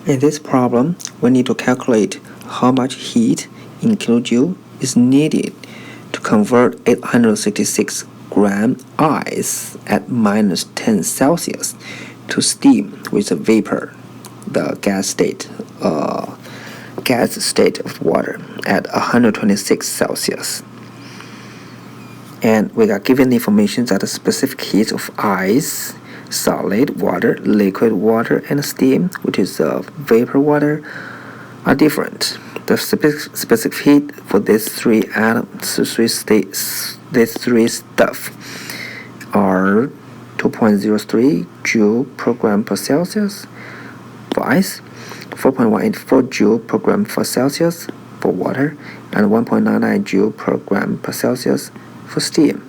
In this problem, we need to calculate how much heat in kilojoule is needed to convert 866 gram ice at minus 10 Celsius to steam with a vapor, the gas state of water at 126 Celsius. And we are given information that the specific heat of ice, solid water, liquid water, and steam, which is vapor water, are different. The specific heat for these three atoms, these three stuff, are 2.03 joule per gram per Celsius for ice, 4.184 joule per gram per Celsius for water, and 1.99 joule per gram per Celsius for steam.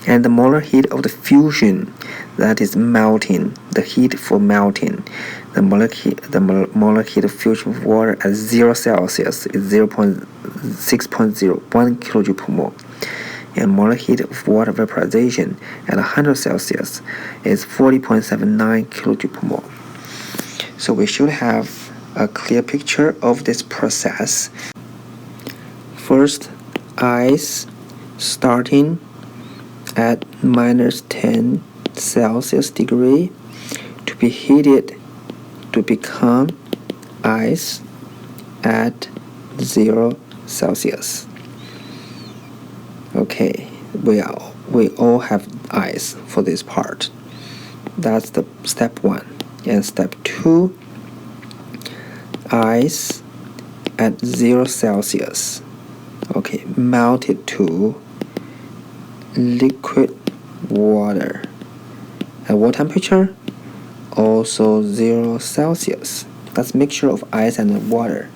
And the molar heat of the fusion, that is melting, the heat for melting, the molar heat of fusion of water at 0 Celsius is 6.01 kilojoule per mole. And molar heat of water vaporization at 100 Celsius is 40.79 kilojoule per mole. So we should have a clear picture of this process. First, ice starting at minus 10 Celsius degree to be heated to become ice at 0 Celsius. Okay, we all have ice for this part. That's the step 1. And step 2, ice at 0 Celsius. Okay, melted to liquid water. At what temperature? Also 0 Celsius. That's mixture of ice and water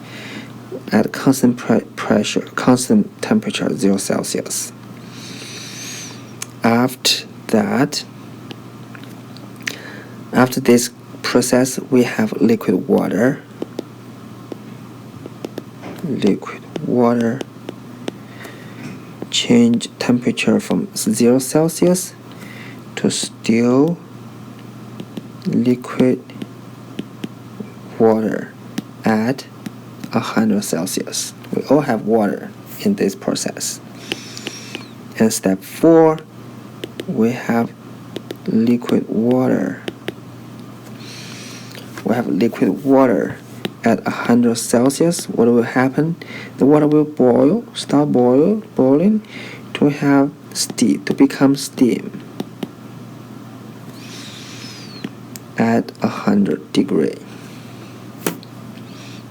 at constant pressure, constant temperature, 0 Celsius. After this process, we have liquid water. Change temperature from 0 Celsius to still liquid water at 100 Celsius. We all have water in this process. And step 4, we have liquid water. We have liquid water at 100 Celsius. What will happen? The water will start boiling to have steam, to become steam at 100 degree.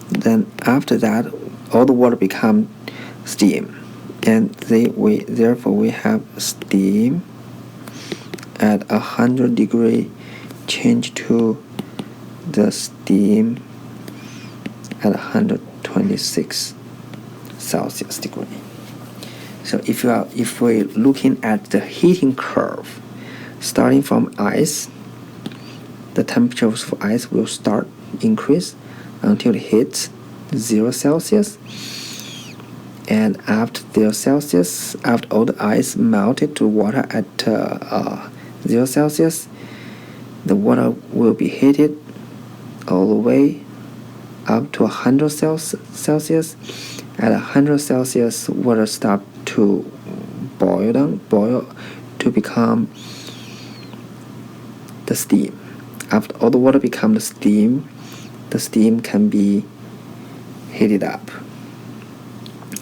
Then after that, all the water become steam, and therefore we have steam at 100 degree change to the steam at 126 Celsius degree. So if we're looking at the heating curve, starting from ice, the temperature of ice will start increase until it hits 0 Celsius. And after 0 Celsius, after all the ice melted to water at 0 Celsius, the water will be heated all the way up to 100 Celsius. At 100 Celsius, water starts to boil to become the steam. After all the water becomes steam, the steam can be heated up.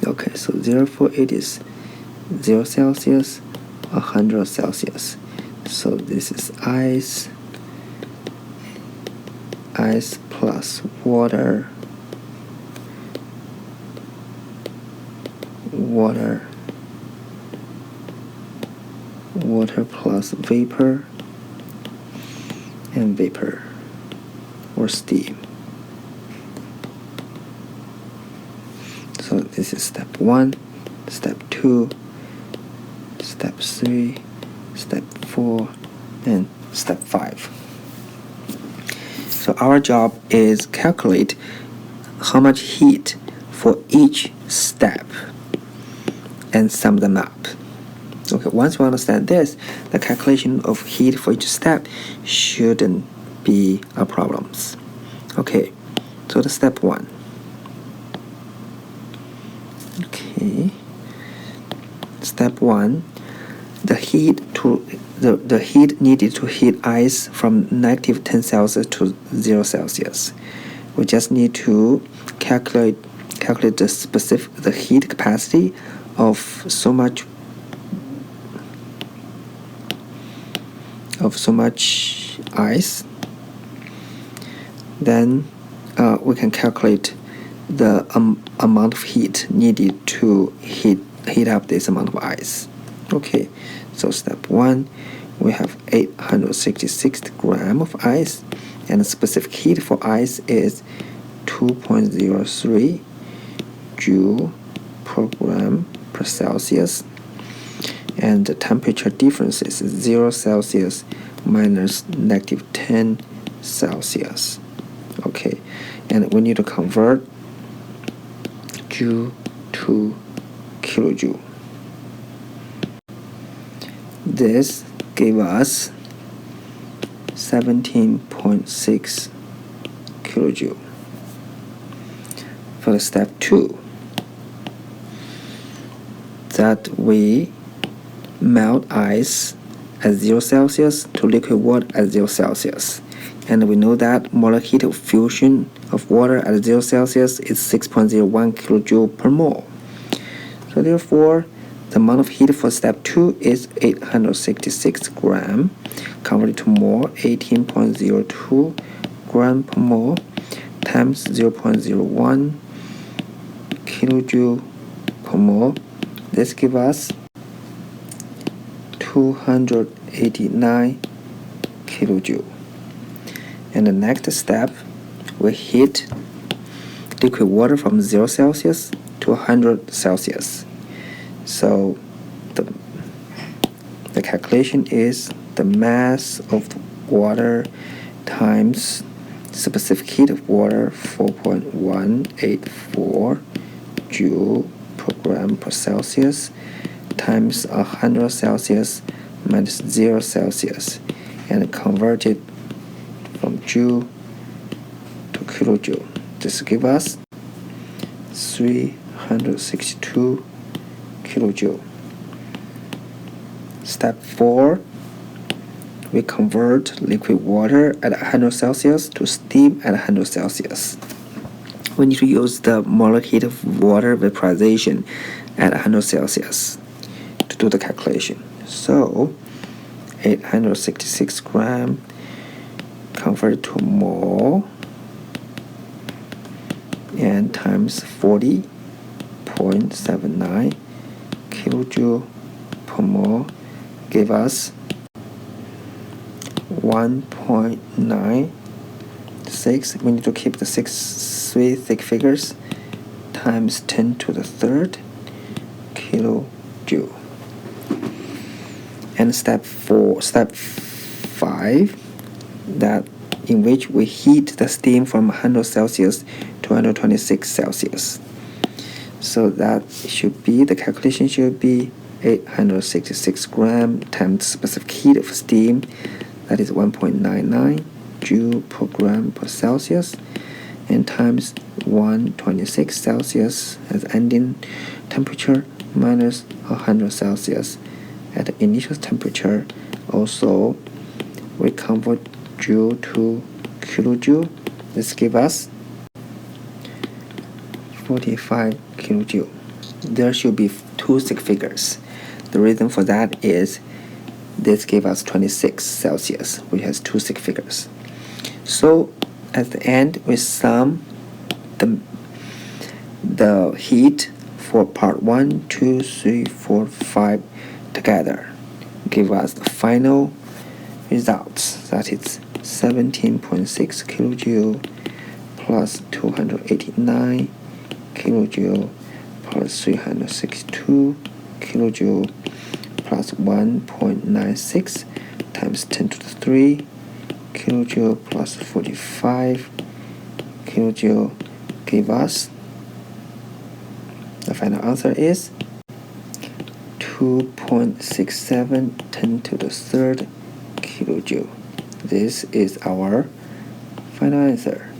Okay, so therefore it is 0 Celsius, 100 Celsius. So this is ice plus water plus vapor, and vapor or steam. So this is step 1, step 2, step 3, step 4, and step 5. So our job is calculate how much heat for each step and sum them up. Okay, once we understand this, the calculation of heat for each step shouldn't be a problem. Okay, so the step 1. Okay, step 1, the heat needed to heat ice from negative 10 Celsius to 0 Celsius. We just need to calculate the heat capacity of so much ice. Then we can calculate the amount of heat needed to heat up this amount of ice. Okay, so step 1, we have 866 grams of ice, and the specific heat for ice is 2.03 joule per gram per Celsius, and the temperature difference is 0 Celsius minus negative 10 Celsius. Okay, and we need to convert joule to kilojoule. This gave us 17.6 kilojoule. For the step 2, that we melt ice at 0 Celsius to liquid water at 0 Celsius. And we know that molar heat of fusion of water at 0 Celsius is 6.01 kilojoule per mole. So therefore, the amount of heat for step 2 is 866 grams, converted to mole, 18.02 gram per mole, times 0.01 kilojoule per mole. This gives us 289 kilojoule. And the next step, we heat liquid water from 0 Celsius to 100 Celsius. So the calculation is the mass of the water times specific heat of water, 4.184 joule per gram per Celsius, times 100 Celsius minus 0 Celsius, and convert it from joule to kilojoule. This gives us 362 kilojoule. Step 4, we convert liquid water at 100 Celsius to steam at 100 Celsius. We need to use the molar heat of water vaporization at 100 Celsius to do the calculation. So 866 grams converted to mole and times 40.79 kilojoule per mole give us 1.96. We need to keep the three thick figures times 10 to the third kilojoule. And step 5, that in which we heat the steam from 100 Celsius to 126 Celsius. So that should be, the calculation should be 866 grams times specific heat of steam, that is 1.99 joule per gram per Celsius, and times 126 Celsius as ending temperature minus 100 Celsius at the initial temperature. Also, we convert joule to kilojoule. This gives us 45 kilojoule. There should be two stick figures. The reason for that is this gives us 26 Celsius, which has two stick figures. So at the end, we sum the heat for part 1, 2, 3, 4, 5 together. Give us the final results. That is 17.6 kilojoule plus 289 kilojoule plus 362 kilojoule plus 1.96 times 10 to the 3 kilojoule plus 45 kilojoule give us, the final answer is 2.67 10 to the third kilojoule. This is our final answer.